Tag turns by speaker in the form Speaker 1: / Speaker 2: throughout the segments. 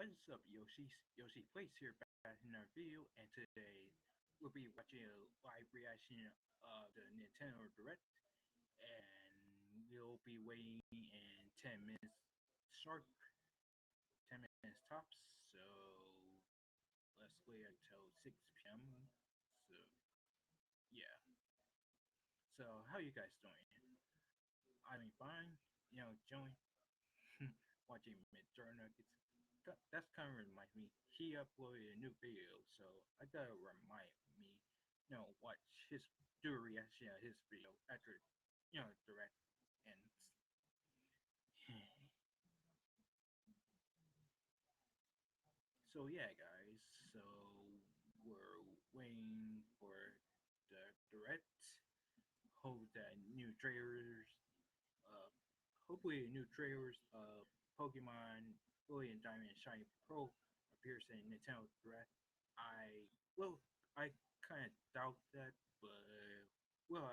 Speaker 1: What is up, Yoshi Place here back in our video, and today we'll be watching a live reaction of the Nintendo Direct, and we'll be waiting in 10 minutes sharp, 10 minutes tops, so let's wait until 6 p.m. So, yeah. So, how you guys doing? I'm doing fine, Joey, watching Midjourney Nuggets. That's kind of remind me. He uploaded a new video, so I gotta remind me, watch his do a reaction of his video after, direct ends. So yeah, guys. So we're waiting for the direct. Hope that new trailers, uh, hopefully new trailers of Pokemon Brilliant Diamond and Shiny Pearl appears in Nintendo Direct. I well, I kind of doubt that, but well,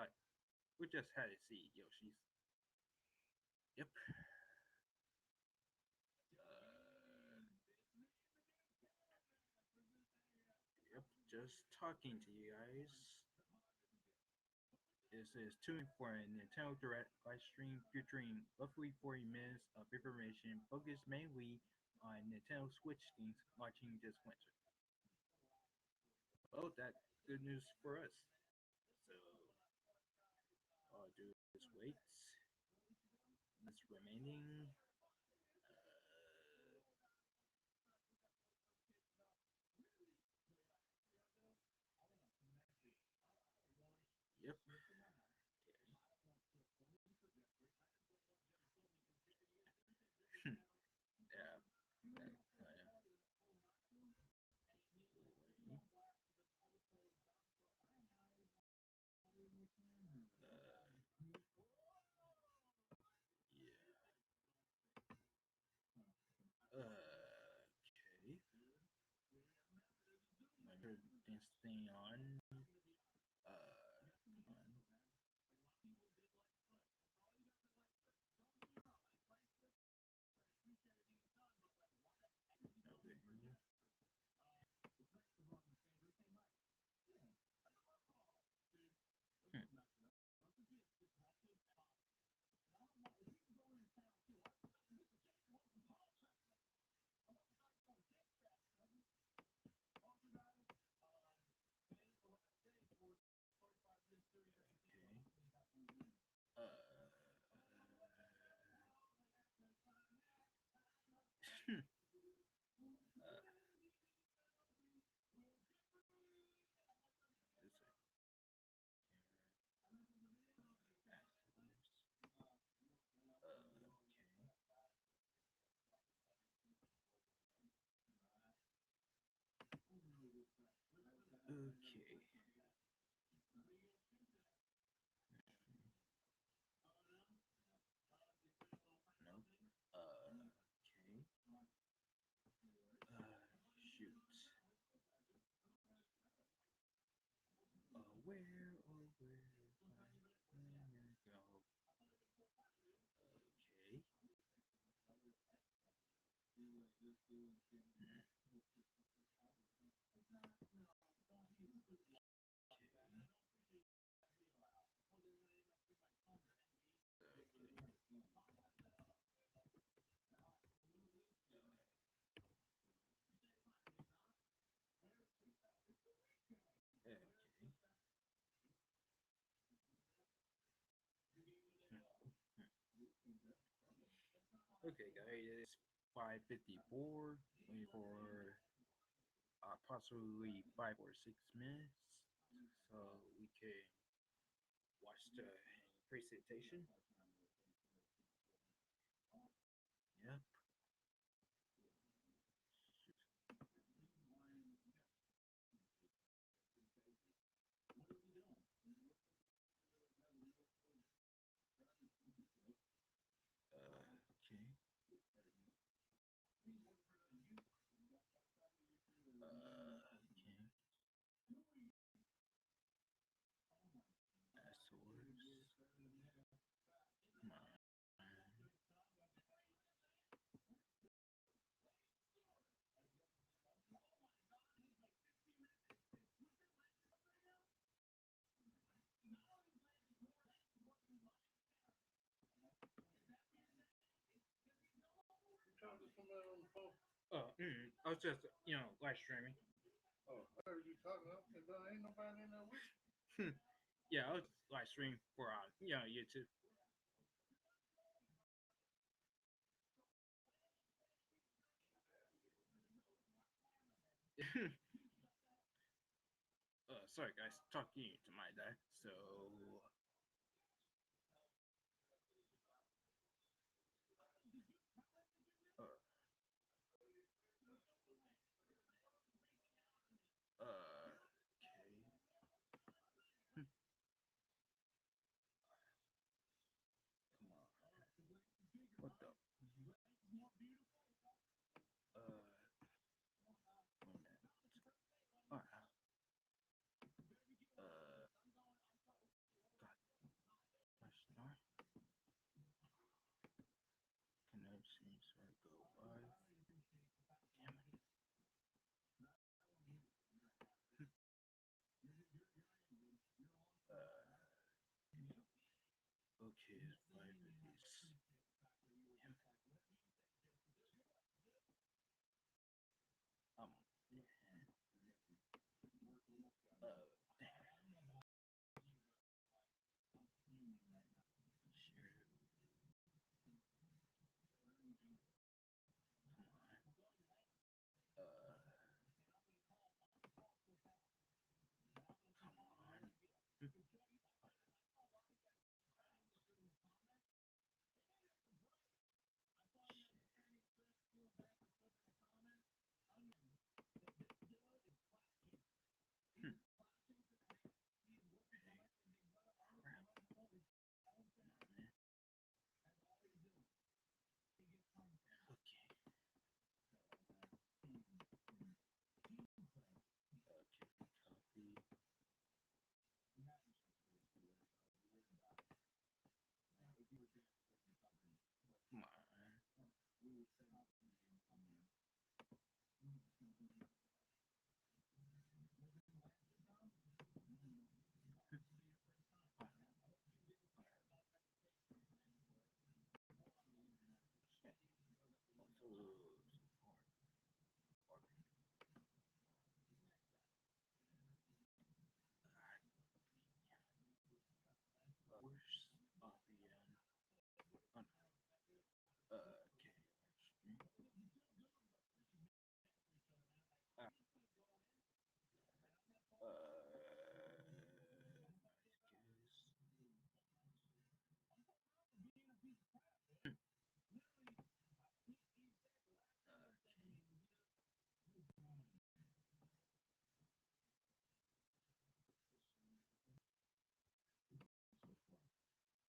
Speaker 1: we just had to see Yoshi's. Yep. Yep. Just talking to you guys. This is tuned for a Nintendo Direct live stream featuring roughly 40 minutes of information focused mainly on Nintendo Switch games launching this winter. Well, that's good news for us. So all I'll do is wait. It's remaining. Yep. Yeah. Yeah. Okay. I heard this thing on. Come on. Okay. Hmm. Okay. Okay. Nope. Okay. Shoot. Where, oh, where, go? Okay. Okay. Okay, guys, it's 5:54. Waiting for possibly 5 or 6 minutes, so we can watch the presentation. Yep. Okay. Okay. Swords. I was just live streaming.
Speaker 2: Oh, I heard you talking. I said, "There ain't nobody in there with you."
Speaker 1: Yeah, I was live streaming for YouTube. Sorry guys, talking to my dad. So uh, okay. Hmm, come on. What the? Wait a minute. Alright. God, my star. Can I see so I go by? Damn it. Okay, it's 5 minutes. Damn it. Um, damn it. Share. Come on. Come on. Hmm. Crap. Okay. Okay. Copy. Come on. Okay. Okay.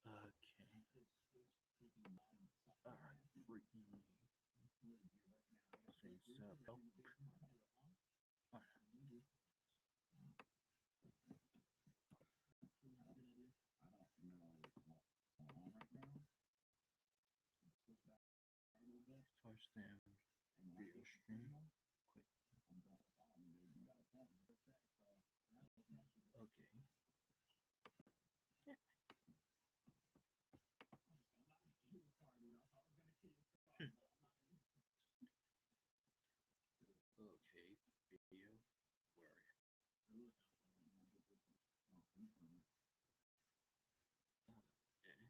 Speaker 1: Alright, freaking things up. Alright. First time video stream. Quick. Okay. Yeah. Hmm. Okay. Video. Where are you? Okay.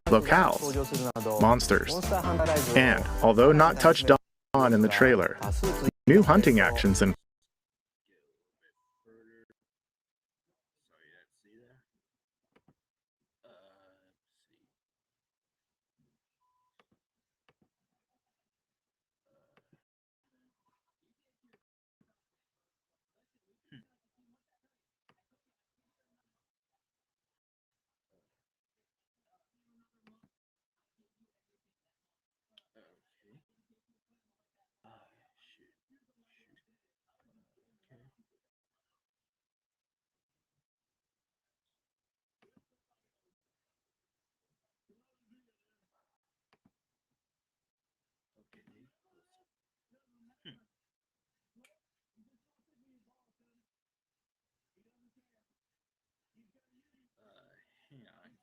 Speaker 3: locales, monsters, and, although not touched on in the trailer, new hunting actions and
Speaker 1: hang on, guys. Hang on.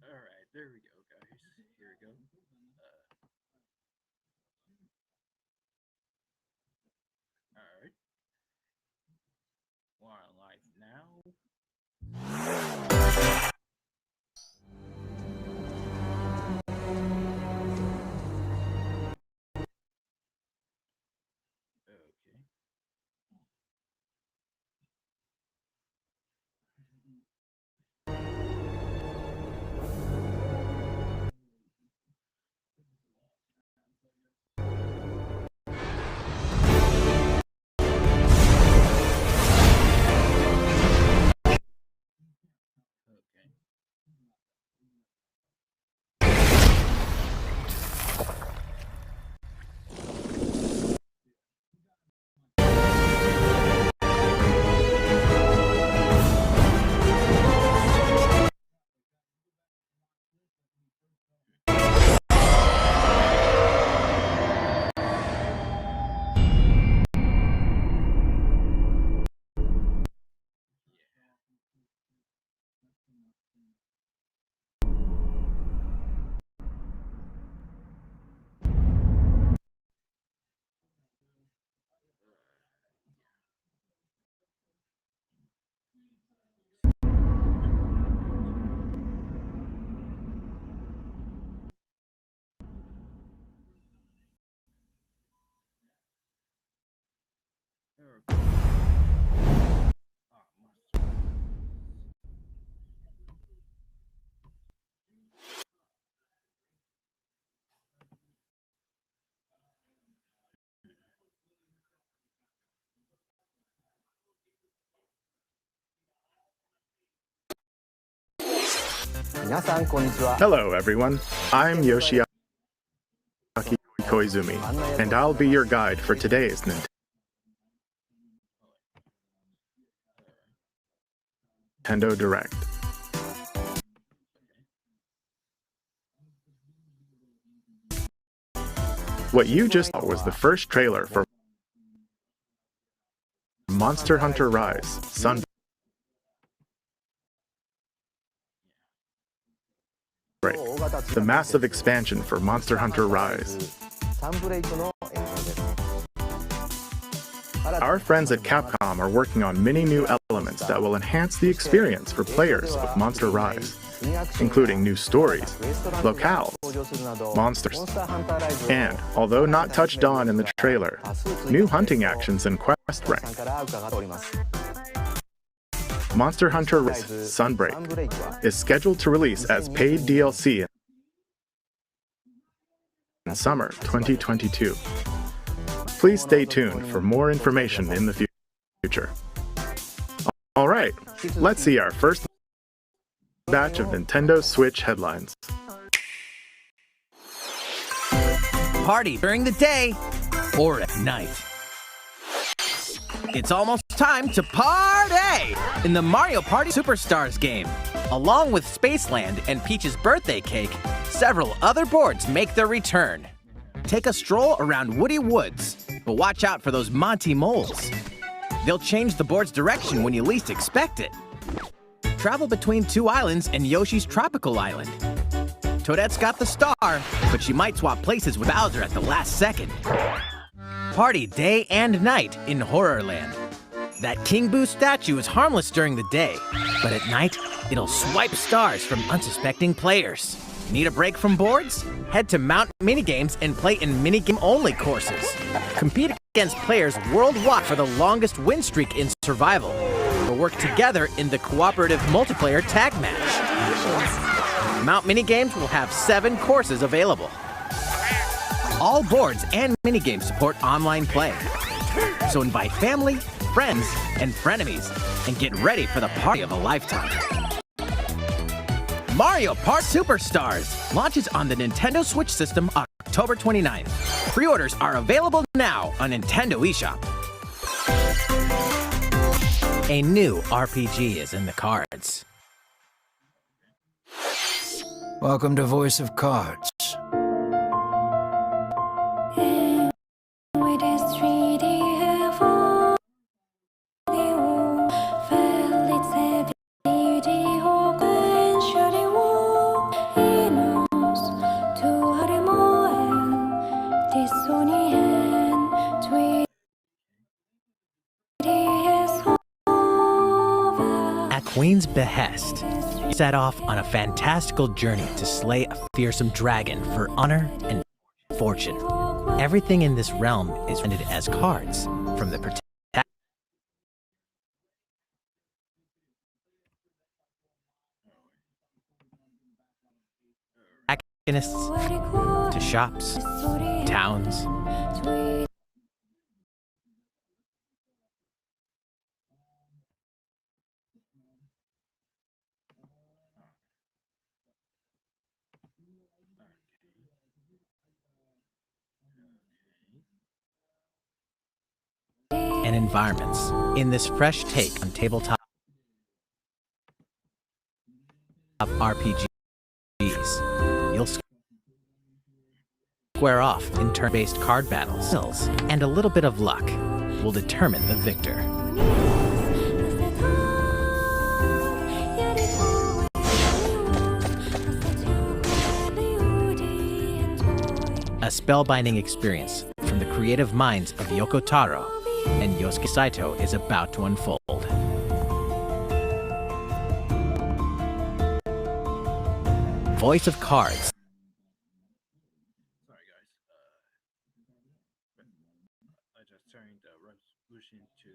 Speaker 1: Alright, there we go, guys. Here we go. Alright. We're on live now. Okay.
Speaker 3: Hello, everyone. I'm Yoshiaki Koizumi, and I'll be your guide for today's Nintendo Direct. What you just saw was the first trailer for Monster Hunter Rise Sunbreak. The massive expansion for Monster Hunter Rise. Our friends at Capcom are working on many new elements elements that will enhance the experience for players of Monster Rise, including new stories, locales, monsters, and, although not touched on in the trailer, new hunting actions and quest rank. Monster Hunter Rise Sunbreak is scheduled to release as paid DLC in summer 2022. Please stay tuned for more information in the future. Alright, let's see our first batch of Nintendo Switch headlines.
Speaker 4: Party during the day or at night. It's almost time to party in the Mario Party Superstars game. Along with Spaceland and Peach's birthday cake, several other boards make their return. Take a stroll around Woody Woods, but watch out for those Monty moles. They'll change the board's direction when you least expect it. Travel between 2 islands and Yoshi's tropical island. Toadette's got the star, but she might swap places with Bowser at the last second. Party day and night in Horrorland. That King Boo statue is harmless during the day, but at night, it'll swipe stars from unsuspecting players. Need a break from boards? Head to Mount Minigames and play in minigame-only courses. Compete against players worldwide for the longest win streak in survival, or work together in the cooperative multiplayer tag match. Mount Minigames will have 7 courses available. All boards and minigames support online play. So invite family, friends, and frenemies, and get ready for the party of a lifetime. Mario Party Superstars launches on the Nintendo Switch system October 29th. Pre-orders are available now on Nintendo eShop. A new RPG is in the cards.
Speaker 5: Welcome to Voice of Cards.
Speaker 4: At Queen's behest, set off on a fantastical journey to slay a fearsome dragon for honor and fortune. Everything in this realm is presented as cards, from the protagonists to shops, towns. And environments. In this fresh take on tabletop RPGs, you'll square off in turn-based card battles, and a little bit of luck will determine the victor. A spellbinding experience from the creative minds of Yoko Taro and Yosuke Saito is about to unfold. Voice of Cards.
Speaker 1: Sorry guys, I just turned the resolution to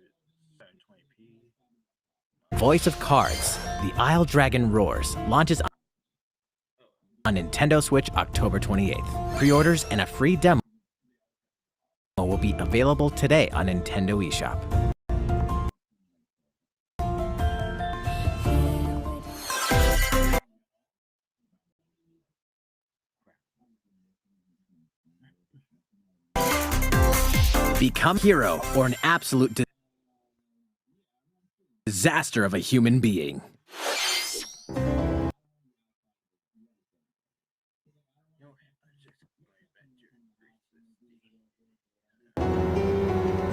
Speaker 1: 720p.
Speaker 4: Voice of Cards, The Isle Dragon Roars, launches on Nintendo Switch October 28th. Pre-orders and a free demo will be available today on Nintendo eShop. Become a hero or an absolute disaster of a human being.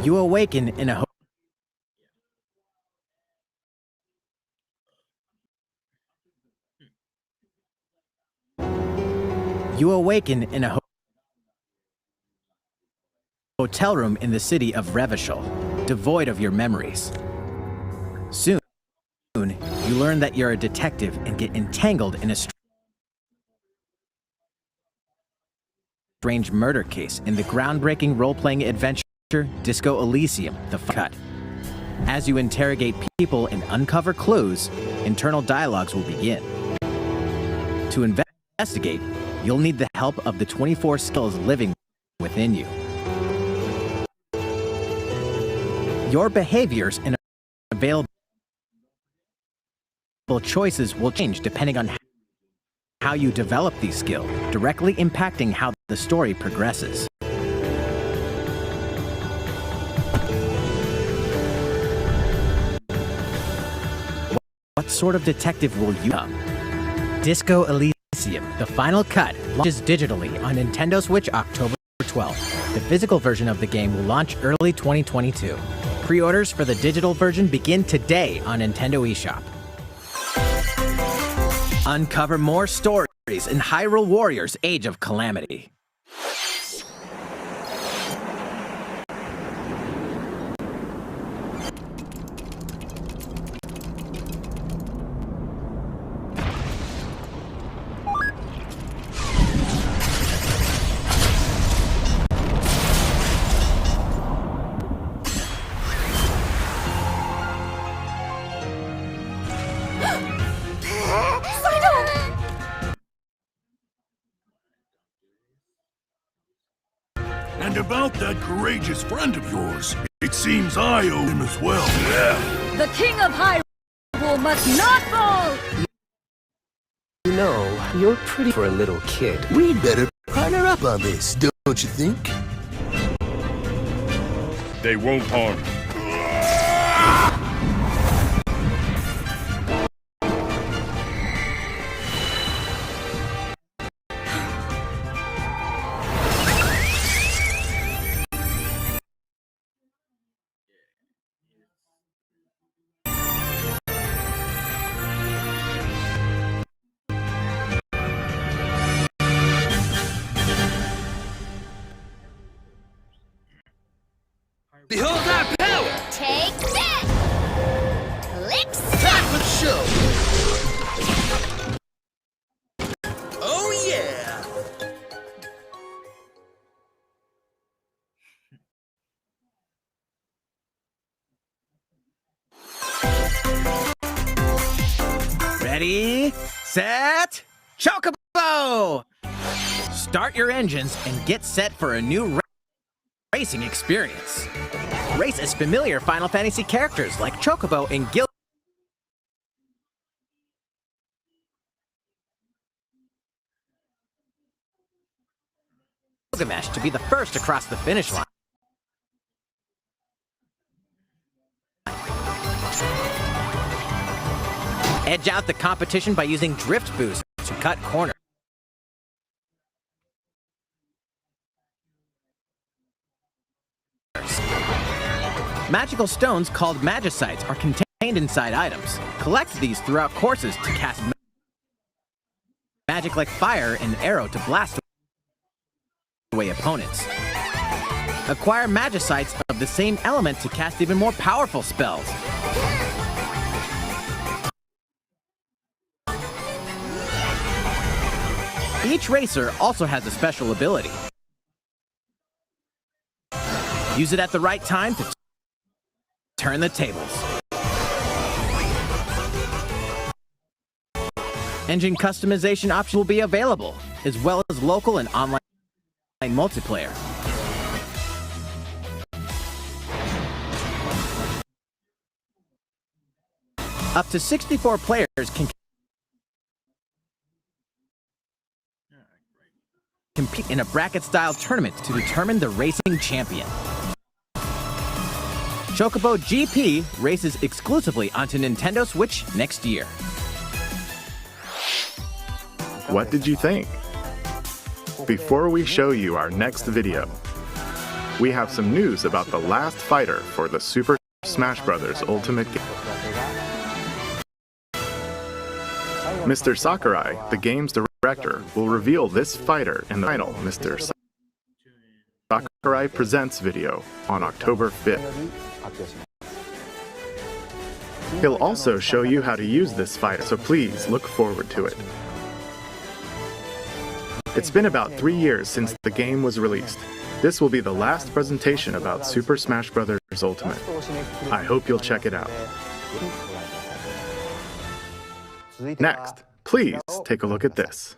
Speaker 4: You awaken in a hotel room in the city of Revachol, devoid of your memories. Soon, you learn that you're a detective and get entangled in a strange murder case in the groundbreaking role-playing adventure Disco Elysium: The Cut. As you interrogate people and uncover clues, internal dialogues will begin. To investigate, you'll need the help of the 24 skills living within you. Your behaviors and available choices will change depending on how you develop these skills, directly impacting how the story progresses. What sort of detective will you become? Disco Elysium: The Final Cut launches digitally on Nintendo Switch October 12th. The physical version of the game will launch early 2022. Pre-orders for the digital version begin today on Nintendo eShop. Uncover more stories in Hyrule Warriors: Age of Calamity.
Speaker 6: And about that courageous friend of yours, it seems I owe him as well. Yeah.
Speaker 7: The King of Hyrule must not fall!
Speaker 8: You know, you're pretty for a little kid.
Speaker 9: We'd better partner up on this, don't you think?
Speaker 6: They won't harm you.
Speaker 9: Behold our power!
Speaker 7: Take this! Click
Speaker 9: Time for the show! Oh yeah!
Speaker 4: Ready, set, Chocobo! Start your engines and get set for a new racing experience. Race as familiar Final Fantasy characters like Chocobo and Gilgamesh to be the first across the finish line. Edge out the competition by using Drift Boost to cut corners. Magical stones called Magicites are contained inside items. Collect these throughout courses to cast magic like fire and arrow to blast away opponents. Acquire Magicites of the same element to cast even more powerful spells. Each racer also has a special ability. Use it at the right time to turn the tables. Engine customization options will be available, as well as local and online multiplayer. Up to 64 players can compete in a bracket-style tournament to determine the racing champion. Chocobo GP races exclusively onto Nintendo Switch next year.
Speaker 3: What did you think? Before we show you our next video, we have some news about the last fighter for the Super Smash Bros. Ultimate game. Mr. Sakurai, the game's director, will reveal this fighter in the final Mr. Sakurai Presents video on October 5th. He'll also show you how to use this fighter, so please look forward to it. It's been about 3 years since the game was released. This will be the last presentation about Super Smash Bros. Ultimate. I hope you'll check it out. Next, please take a look at this.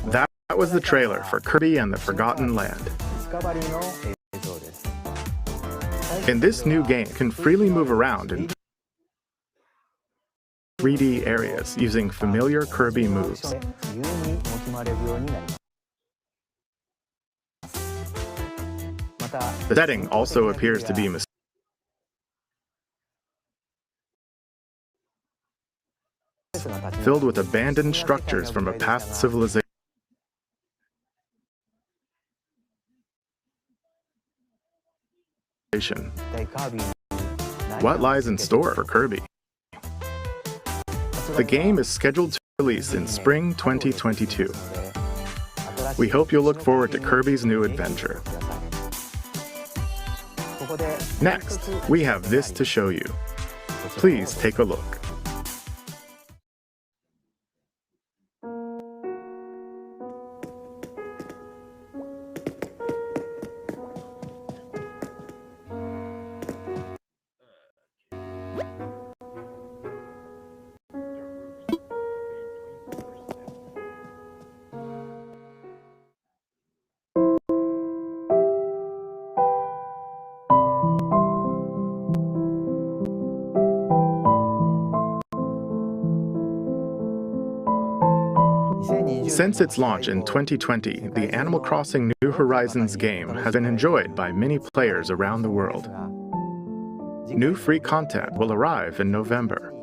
Speaker 3: That was the trailer for Kirby and the Forgotten Land. In this new game, you can freely move around in 3D areas using familiar Kirby moves. The setting also appears to be filled with abandoned structures from a past civilization. What lies in store for Kirby? The game is scheduled to release in spring 2022. We hope you'll look forward to Kirby's new adventure. Next, we have this to show you. Please take a look. Since its launch in 2020, the Animal Crossing New Horizons game has been enjoyed by many players around the world. new free content will arrive in November.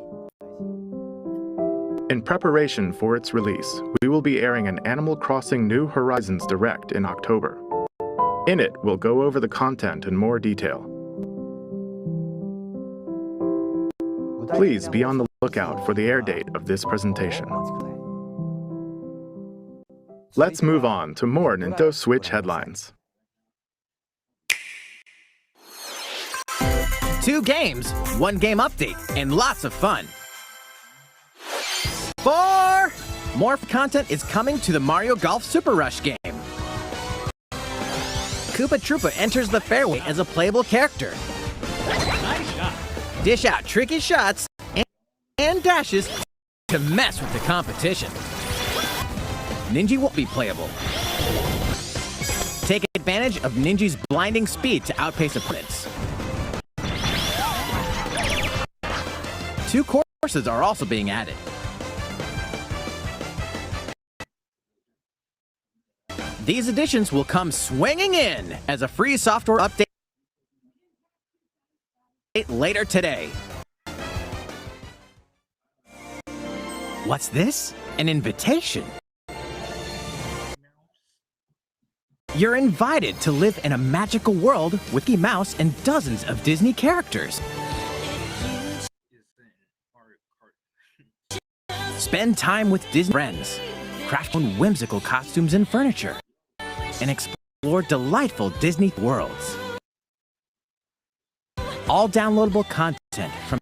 Speaker 3: In preparation for its release, we will be airing an Animal Crossing New Horizons Direct in October. In it, we'll go over the content in more detail. Please be on the lookout for the air date of this presentation. Let's move on to more Nintendo Switch headlines.
Speaker 4: 2 games, 1 game update, and lots of fun. 4! More content is coming to the Mario Golf Super Rush game. Koopa Troopa enters the fairway as a playable character.
Speaker 10: Nice shot.
Speaker 4: Dish out tricky shots and dashes to mess with the competition. Ninja won't be playable. Take advantage of Ninja's blinding speed to outpace opponents. 2 courses are also being added. These additions will come swinging in as a free software update later today. What's this? An invitation? You're invited to live in a magical world with Mickey Mouse and dozens of Disney characters. Spend time with Disney friends, craft own whimsical costumes and furniture, and explore delightful Disney worlds. All downloadable content from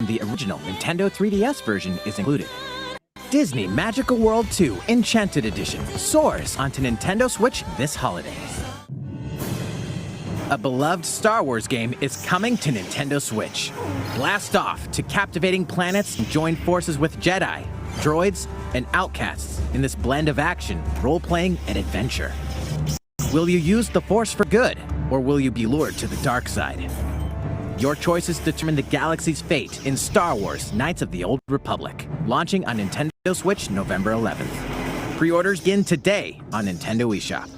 Speaker 4: the original Nintendo 3DS version is included. Disney Magical World 2 Enchanted Edition soars onto Nintendo Switch this holiday. A beloved Star Wars game is coming to Nintendo Switch. Blast off to captivating planets and join forces with Jedi, droids, and outcasts in this blend of action, role-playing, and adventure. Will you use the Force for good, or will you be lured to the dark side? Your choices determine the galaxy's fate in Star Wars Knights of the Old Republic, launching on Nintendo Switch November 11th. Pre-orders begin today on Nintendo eShop.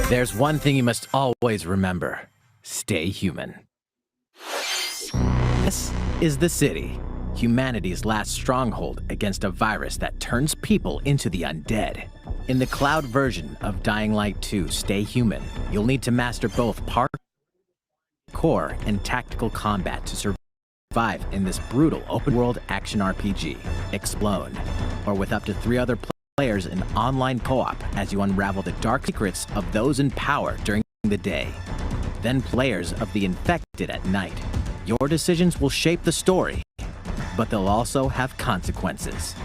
Speaker 4: There's one thing you must always remember. Stay human. This is the city, humanity's last stronghold against a virus that turns people into the undead. In the cloud version of Dying Light 2 Stay Human, you'll need to master both parkour and tactical combat to survive in this brutal open-world action RPG, Explode, or with up to 3 other players in online co-op as you unravel the dark secrets of those in power during the day. Then players of the infected at night. Your decisions will shape the story, but they'll also have consequences.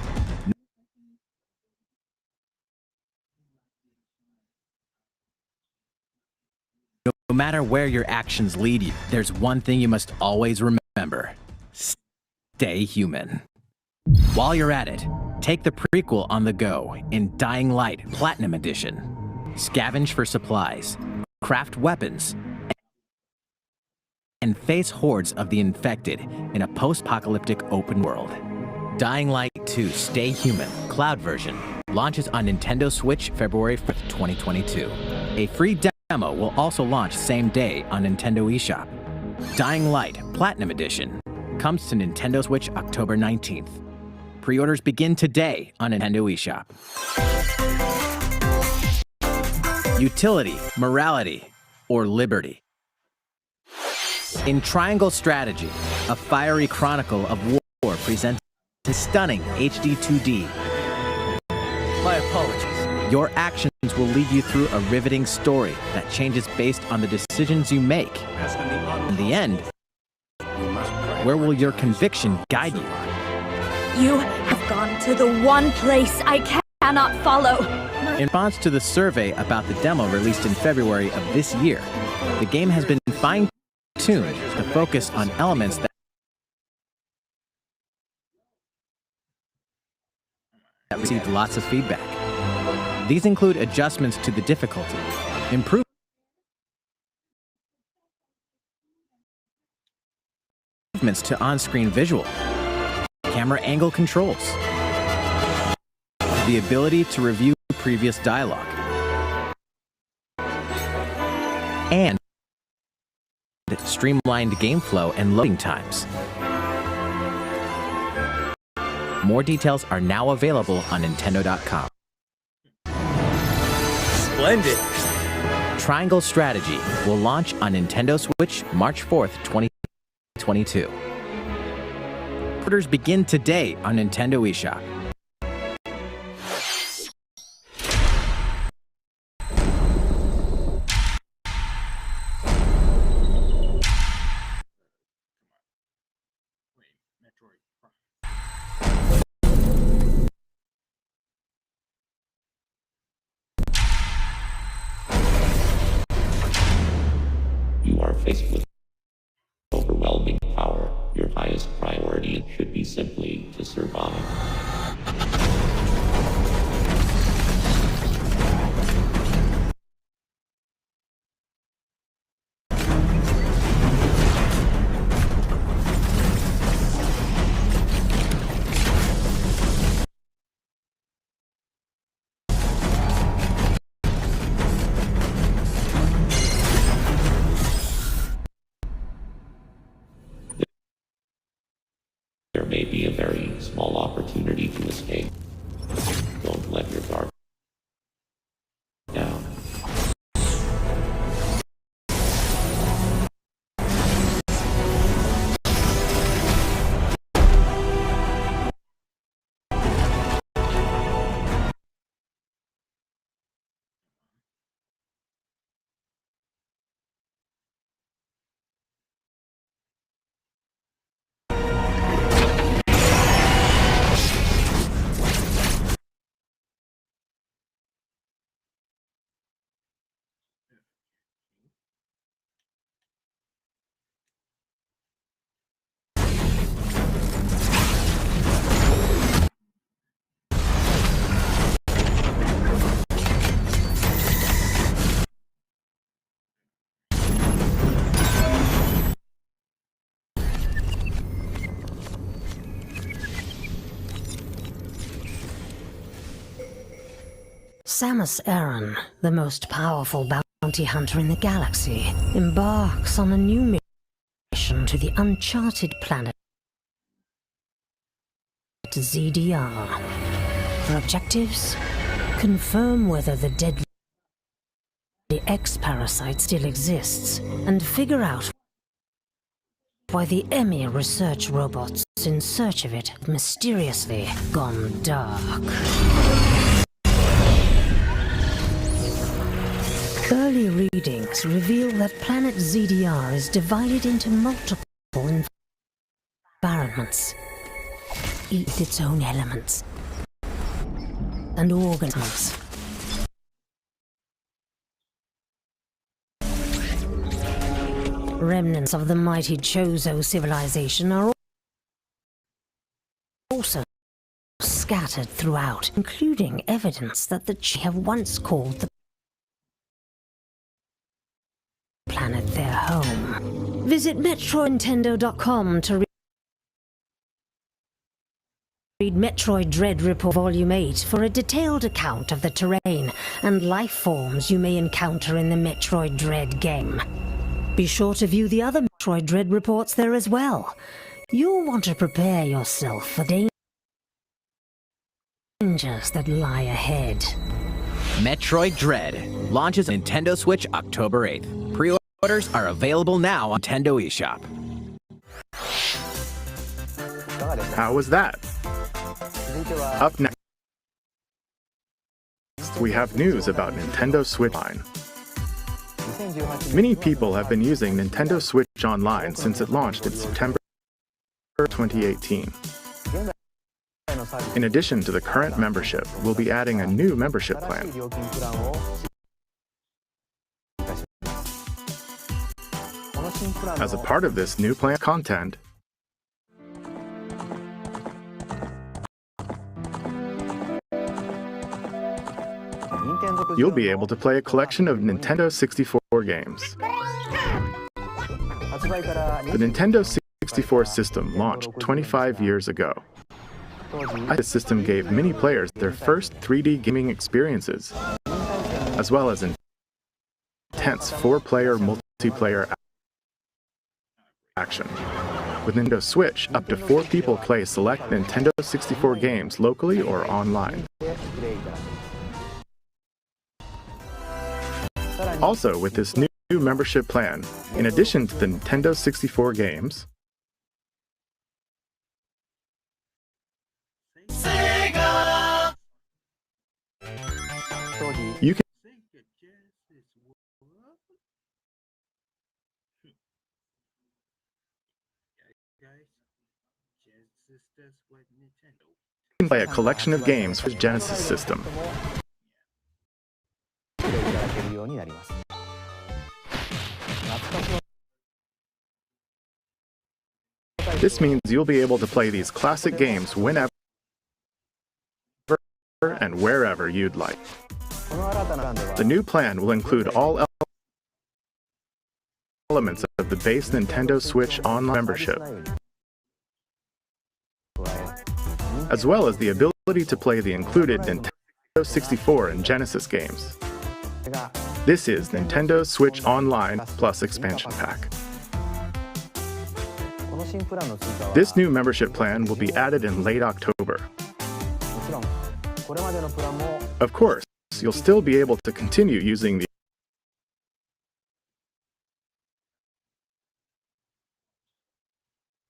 Speaker 4: No matter where your actions lead you, there's one thing you must always remember. Stay human. While you're at it, take the prequel on the go in Dying Light Platinum Edition. Scavenge for supplies, craft weapons, and face hordes of the infected in a post-apocalyptic open world. Dying Light 2 Stay Human Cloud version launches on Nintendo Switch February 5th, 2022. A free demo will also launch same day on Nintendo eShop. Dying Light Platinum Edition comes to Nintendo Switch October 19th. Pre-orders begin today on Nintendo eShop. Utility, morality, or liberty. In Triangle Strategy, a fiery chronicle of war presents a stunning HD 2D.
Speaker 9: My apologies.
Speaker 4: Your actions will lead you through a riveting story that changes based on the decisions you make. In the end, where will your conviction guide you?
Speaker 7: You have gone to the one place I cannot follow.
Speaker 4: In response to the survey about the demo released in February of this year, the game has been fine-tuned to focus on elements that received lots of feedback. These include adjustments to the difficulty, improvements to on-screen visual, camera angle controls, the ability to review previous dialogue, and streamlined game flow and loading times. More details are now available on Nintendo.com.
Speaker 9: Splendid.
Speaker 4: Triangle Strategy will launch on Nintendo Switch March 4th, 2022. Orders begin today on Nintendo eShop.
Speaker 1: Wait, Metroid.
Speaker 11: You are faced with overwhelming power. Your highest priority should be simply to survive. There may be a very small opportunity to escape. Don't let your guard down.
Speaker 12: Samus Aran, the most powerful bounty hunter in the galaxy, embarks on a new mission to the uncharted planet ZDR. Her objectives? Confirm whether the deadly X-parasite still exists, and figure out why the EMI research robots in search of it have mysteriously gone dark. Early readings reveal that planet ZDR is divided into multiple environments, each with its own elements and organisms. Remnants of the mighty Chozo civilization are also scattered throughout, including evidence that the Chi have once called the planet their home. Visit MetroidNintendo.com to read Metroid Dread Report Volume 8 for a detailed account of the terrain and life forms you may encounter in the Metroid Dread game. Be sure to view the other Metroid Dread reports there as well. You'll want to prepare yourself for dangers that lie ahead.
Speaker 4: Metroid Dread launches on Nintendo Switch October 8th. Pre-orders are available now on Nintendo eShop.
Speaker 3: How was that? Up next, we have news about Nintendo Switch Online. Many people have been using Nintendo Switch Online since it launched in September 2018. In addition to the current membership, we'll be adding a new membership plan. As a part of this new plan content, you'll be able to play a collection of Nintendo 64 games. The Nintendo 64 system launched 25 years ago. This system gave many players their first 3D gaming experiences, as well as intense 4-player multiplayer action. With Nintendo Switch, up to 4 people play select Nintendo 64 games locally or online. Also, with this new membership plan, in addition to the Nintendo 64 games, you can play a collection of games for the Genesis system. This means you'll be able to play these classic games whenever and wherever you'd like. The new plan will include all elements of the base Nintendo Switch Online membership, as well as the ability to play the included Nintendo 64 and Genesis games. This is Nintendo Switch Online Plus Expansion Pack. This new membership plan will be added in late October. Of course, you'll still be able to continue using the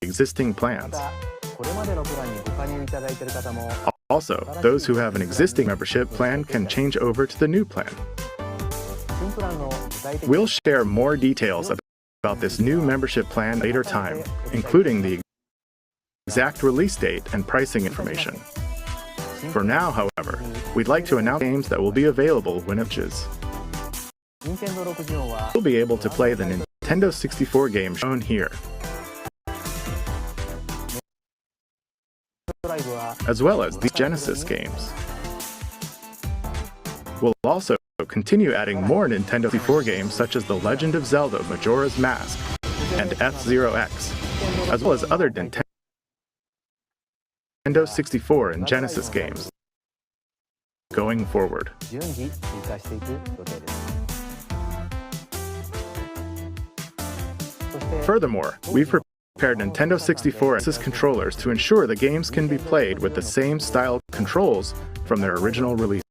Speaker 3: existing plans. Also, those who have an existing membership plan can change over to the new plan. We'll share more details about this new membership plan later time, including the exact release date and pricing information. For now, however, we'd like to announce games that will be available when it launches. You'll be able to play the Nintendo 64 games shown here, as well as the Genesis games. We'll also continue adding more Nintendo 64 games such as The Legend of Zelda Majora's Mask and F-Zero X, as well as other Nintendo 64 and Genesis games going forward. Furthermore, we've prepared Nintendo 64 Genesis controllers to ensure the games can be played with the same style controls from their original releases.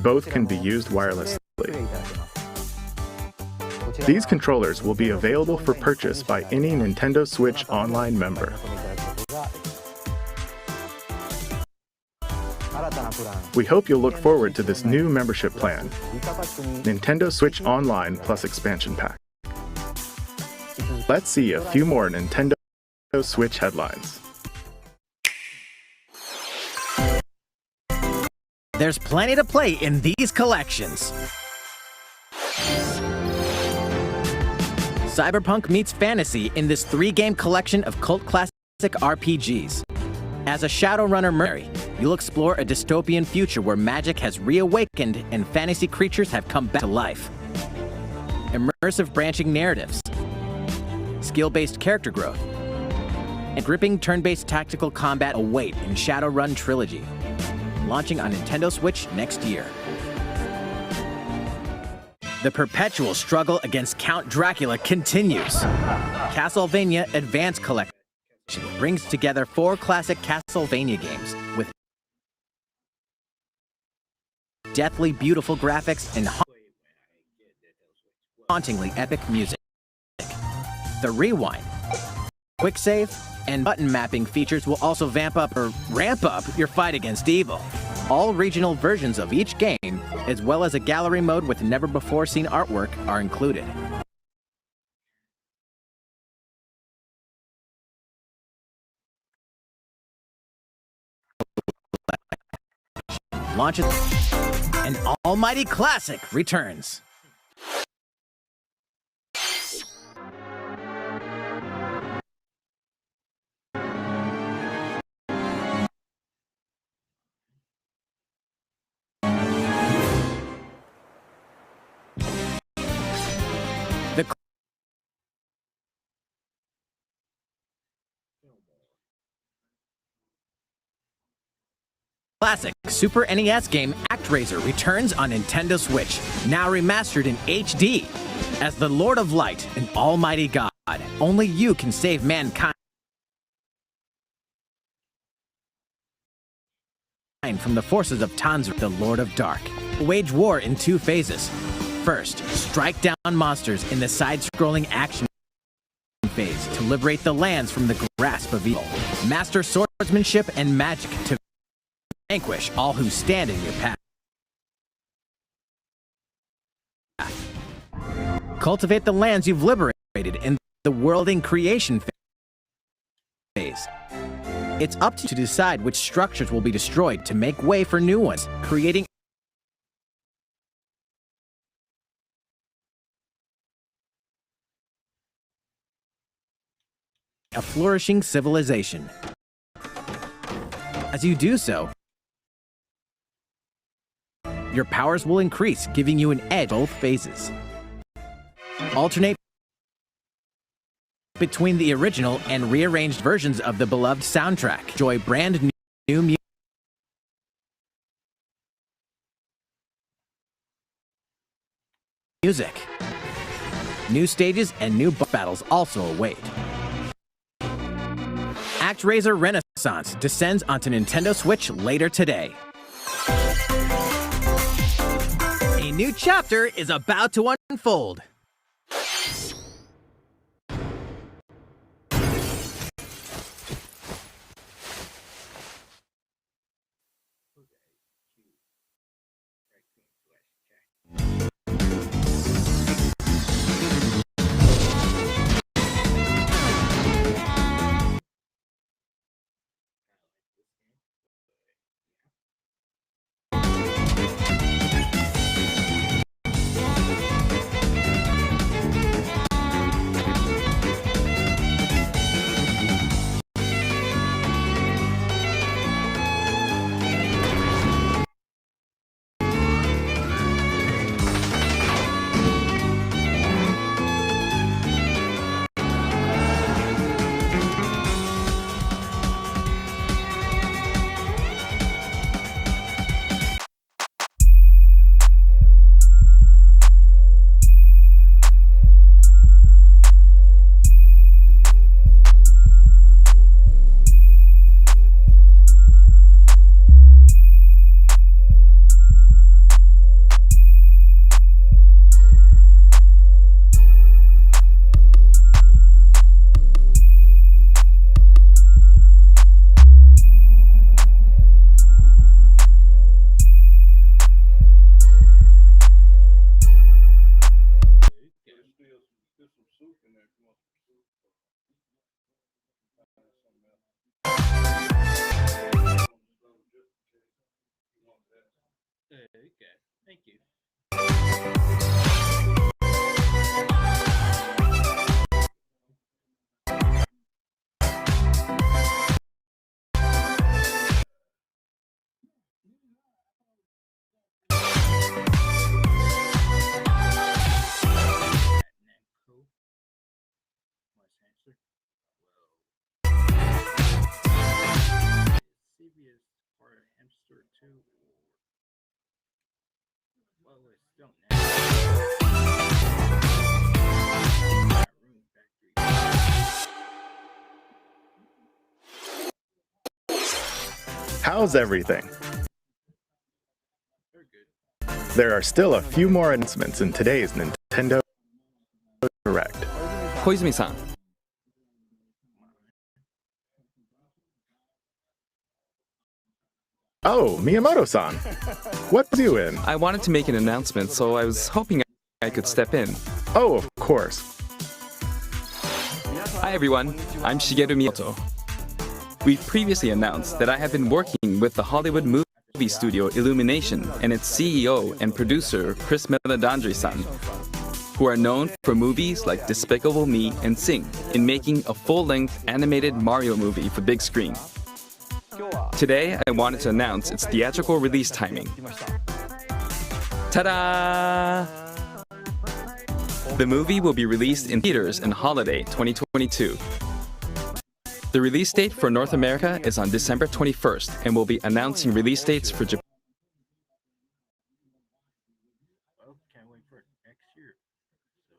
Speaker 3: Both can be used wirelessly. These controllers will be available for purchase by any Nintendo Switch Online member. We hope you'll look forward to this new membership plan, Nintendo Switch Online Plus Expansion Pack. Let's see a few more Nintendo Switch headlines.
Speaker 4: There's plenty to play in these collections. Cyberpunk meets fantasy in this 3-game collection of cult classic RPGs. As a Shadowrunner mercenary, you'll explore a dystopian future where magic has reawakened and fantasy creatures have come back to life. Immersive branching narratives, skill-based character growth, and gripping turn-based tactical combat await in Shadowrun Trilogy, launching on Nintendo Switch next year. The perpetual struggle against Count Dracula continues. Castlevania Advance Collection brings together 4 classic Castlevania games with deathly beautiful graphics and hauntingly epic music. The rewind, quick save, and button mapping features will also ramp up your fight against evil. All regional versions of each game, as well as a gallery mode with never-before-seen artwork, are included. Launches, an almighty classic returns. The classic Super NES game ActRaiser returns on Nintendo Switch, now remastered in HD. As the Lord of Light and Almighty God, only you can save mankind from the forces of Tanzur, the Lord of Dark. Wage war in 2 phases. First, strike down monsters in the side-scrolling action phase to liberate the lands from the grasp of evil. Master swordsmanship and magic to vanquish all who stand in your path. Cultivate the lands you've liberated in the worlding creation phase. It's up to you to decide which structures will be destroyed to make way for new ones, creating a flourishing civilization. As you do so, your powers will increase, giving you an edge in both phases. Alternate between the original and rearranged versions of the beloved soundtrack. Enjoy brand new music. New stages and new battles also await. ActRaiser Renaissance descends onto Nintendo Switch later today. A new chapter is about to unfold.
Speaker 1: Okay, thank you. CBS or Hamster 2 or well, it's still now.
Speaker 3: How's everything? There are still a few more announcements in today's Nintendo Direct.
Speaker 13: Koizumi-san.
Speaker 3: Oh, Miyamoto-san. What was you in?
Speaker 13: I wanted to make an announcement, so I was hoping I could step in.
Speaker 3: Oh, of course.
Speaker 13: Hi everyone, I'm Shigeru Miyamoto. We previously announced that I have been working with the Hollywood movie studio Illumination and its CEO and producer Chris Meledandri-san, who are known for movies like Despicable Me and Sing, in making a full-length animated Mario movie for big screen. Today, I wanted to announce its theatrical release timing. Ta-da! The movie will be released in theaters in holiday 2022. The release date for North America is on December 21st, and we'll be announcing release dates for Japan.
Speaker 1: Well, can't wait for next year. So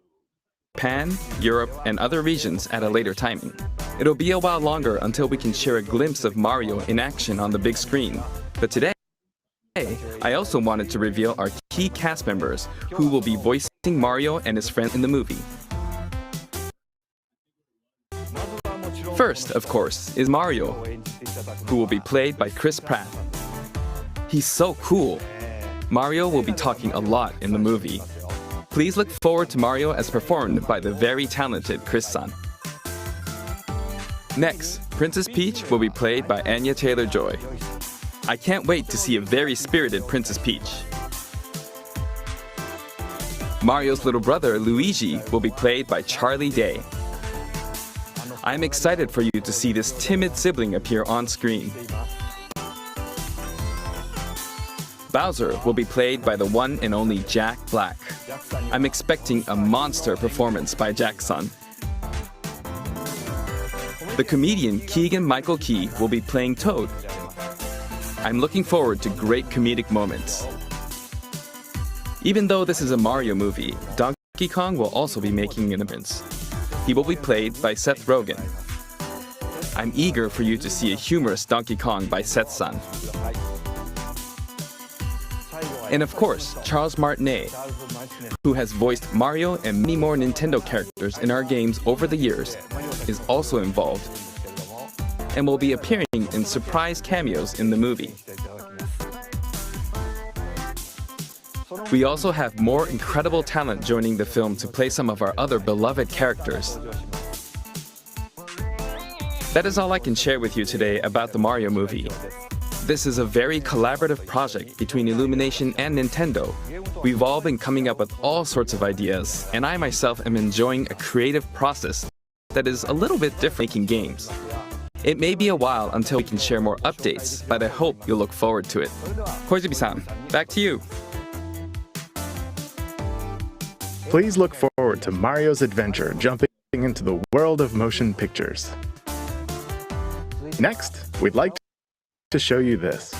Speaker 13: Japan, Europe, and other regions at a later timing. It'll be a while longer until we can share a glimpse of Mario in action on the big screen. But today, I also wanted to reveal our key cast members who will be voicing Mario and his friend in the movie. First, of course, is Mario, who will be played by Chris Pratt. He's so cool. Mario will be talking a lot in the movie. Please look forward to Mario as performed by the very talented Chris-san. Next, Princess Peach will be played by Anya Taylor-Joy. I can't wait to see a very spirited Princess Peach. Mario's little brother, Luigi, will be played by Charlie Day. I'm excited for you to see this timid sibling appear on screen. Bowser will be played by the one and only Jack Black. I'm expecting a monster performance by Jack-san. The comedian Keegan-Michael Key will be playing Toad. I'm looking forward to great comedic moments. Even though this is a Mario movie, Donkey Kong will also be making an appearance. He will be played by Seth Rogen. I'm eager for you to see a humorous Donkey Kong by Seth-san. And of course, Charles Martinet, who has voiced Mario and many more Nintendo characters in our games over the years, is also involved and will be appearing in surprise cameos in the movie. We also have more incredible talent joining the film to play some of our other beloved characters. That is all I can share with you today about the Mario movie. This is a very collaborative project between Illumination and Nintendo. We've all been coming up with all sorts of ideas, and I myself am enjoying a creative process that is a little bit different making games. It may be a while until we can share more updates, but I hope you'll look forward to it. Koizumi-san, back to you.
Speaker 3: Please look forward to Mario's adventure jumping into the world of motion pictures. Next, we'd like to show you this.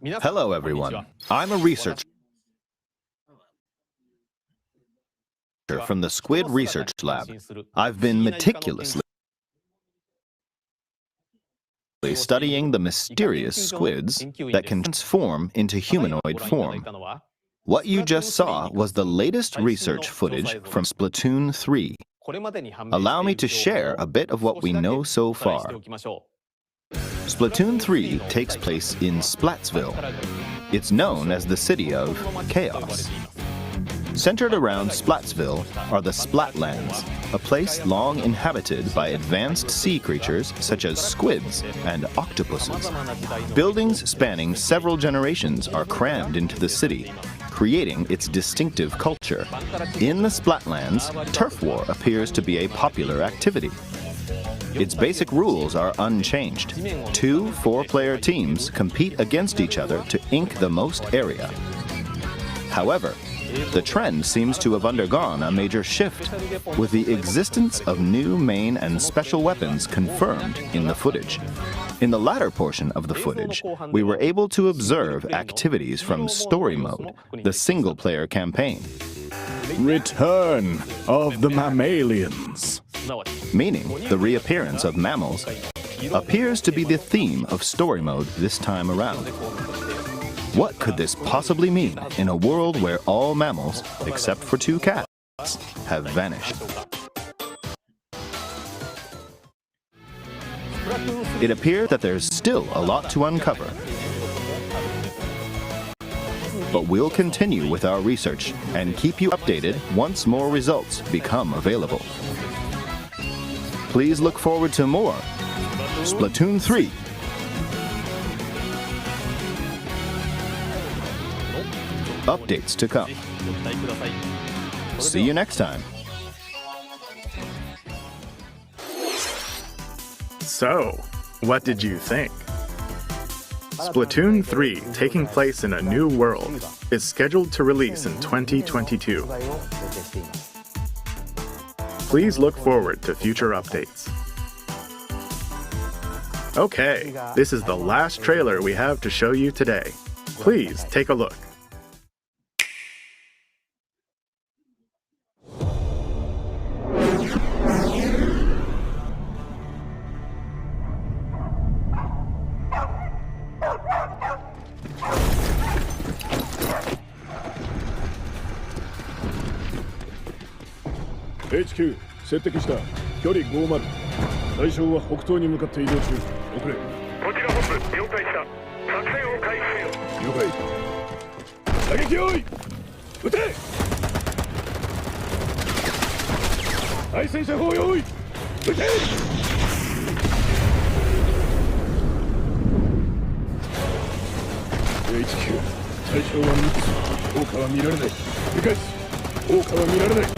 Speaker 14: Hello, everyone. I'm a researcher from the Squid Research Lab. I've been meticulously studying the mysterious squids that can transform into humanoid form. What you just saw was the latest research footage from Splatoon 3. Allow me to share a bit of what we know so far. Splatoon 3 takes place in Splatsville. It's known as the City of Chaos. Centered around Splatsville are the Splatlands, a place long inhabited by advanced sea creatures such as squids and octopuses. Buildings spanning several generations are crammed into the city, creating its distinctive culture. In the Splatlands, turf war appears to be a popular activity. Its basic rules are unchanged. 2 4-player teams compete against each other to ink the most area. However, the trend seems to have undergone a major shift, with the existence of new main and special weapons confirmed in the footage. In the latter portion of the footage, we were able to observe activities from Story Mode, the single-player campaign.
Speaker 3: Return of the mammalians.
Speaker 14: Meaning the reappearance of mammals appears to be the theme of Story Mode this time around. What could this possibly mean in a world where all mammals, except for 2 cats, have vanished? It appears that there's still a lot to uncover. But we'll continue with our research and keep you updated once more results become available. Please look forward to more Splatoon 3. Updates to come. See you next time.
Speaker 3: So, what did you think? Splatoon 3, taking place in a new world, is scheduled to release in 2022. Please look forward to future updates. Okay, this is the last trailer we have to show you today. Please take a look.
Speaker 6: HQ 接敵した距離50対象は北東に向かって移動中遅れこちら本部了解した作戦を開始せよ了解打撃用意撃て対戦車砲用意撃てHQ 対象は3つ効果は見られない繰り返す効果は見られない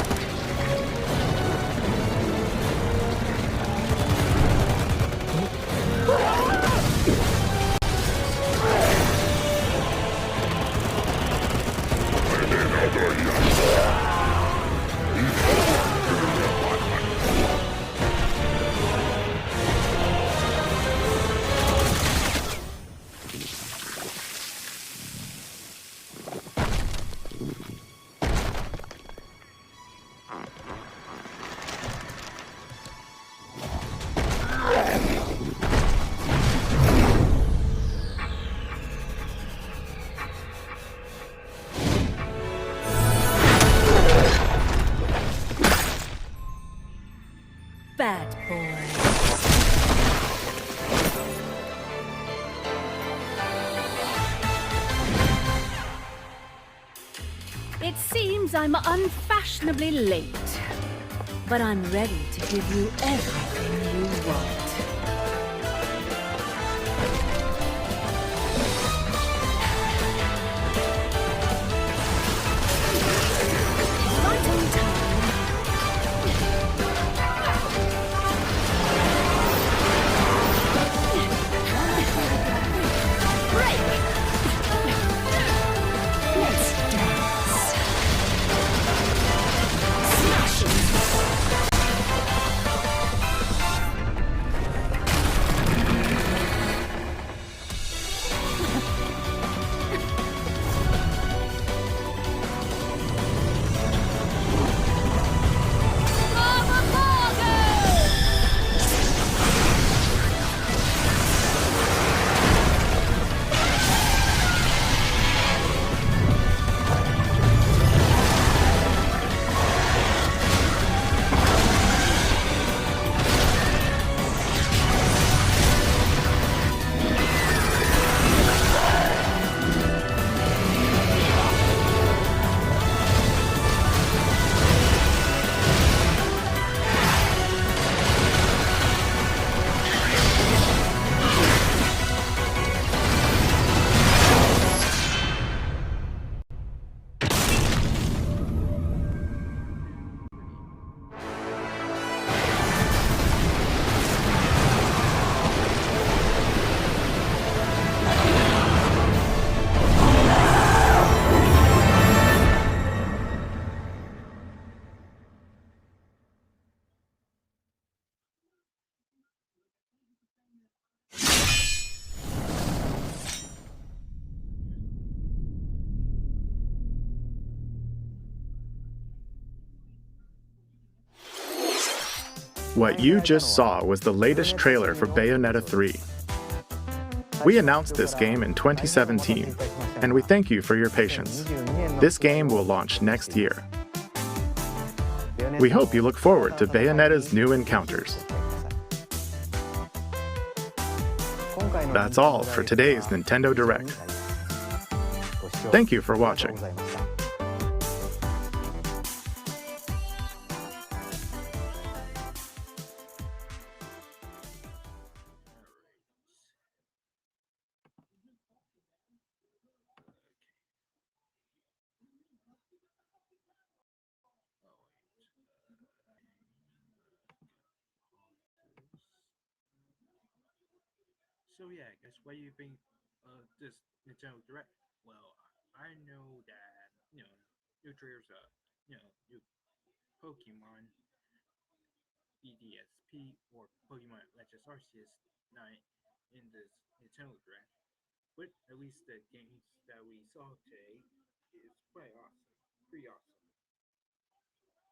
Speaker 7: Bad boy. It seems I'm unfashionably late, but I'm ready to give you everything you want. Right on time.
Speaker 3: What you just saw was the latest trailer for Bayonetta 3. We announced this game in 2017, and we thank you for your patience. This game will launch next year. We hope you look forward to Bayonetta's new encounters. That's all for today's Nintendo Direct. Thank you for watching.
Speaker 1: So yeah, guys, what do you think of this Nintendo Direct? Well, I know that new trailers, new Pokemon EDSP or Pokemon Legends Arceus not in this Nintendo Direct, but at least the games that we saw today is quite awesome, pretty awesome.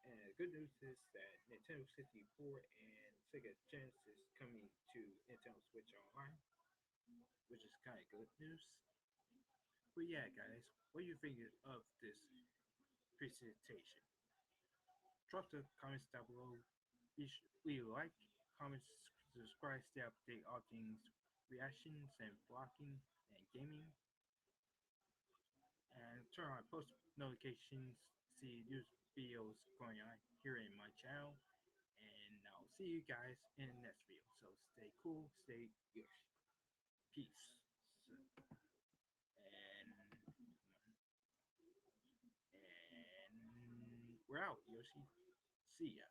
Speaker 1: And the good news is that Nintendo 64 and Sega Genesis coming to Nintendo Switch Online, which is kind of good news. But yeah, guys, what do you think of this presentation? Drop the comments down below. Leave a like, comment, subscribe, stay updated all things reactions and vlogging and gaming. And turn on post notifications, see new videos going on here in my channel. And I'll see you guys in the next video. So stay cool, stay good. Peace. And we're out, Yoshi. See ya.